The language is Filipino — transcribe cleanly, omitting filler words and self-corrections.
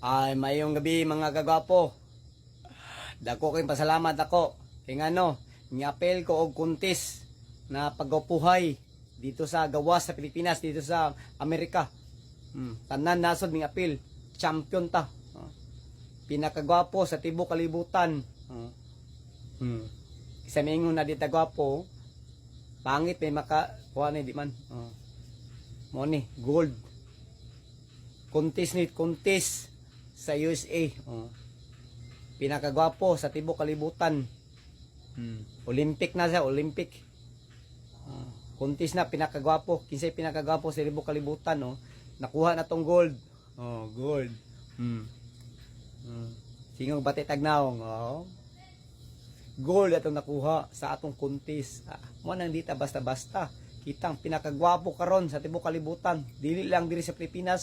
Ay, mayong gabi mga kagwapo. Dako kayong pasalamat ako. Kaya ngano, niapel ko og kuntis na paggapuhay dito sa gawas sa Pilipinas, dito sa Amerika. Tanan nasod ning apil. Champion ta. Pinakagwapo sa tibok kalibutan. Isa mingon na di tagwapo. Pangit may maka kuha ni di man. Mo ni gold. Kuntis sa USA. Pinakagwapo sa tibok kalibutan. Olympic na siya, Olympic. Kuntis na pinakagwapo, kinsay pinakagwapo sa tibok kalibutan, nakuha na tong gold. Gold. Singong bati tagnaong, gold atong nakuha sa atong kuntis. Mo nang dita basta-basta. Kitang pinakagwapo karon sa tibok kalibutan. Dili lang diri sa Pilipinas.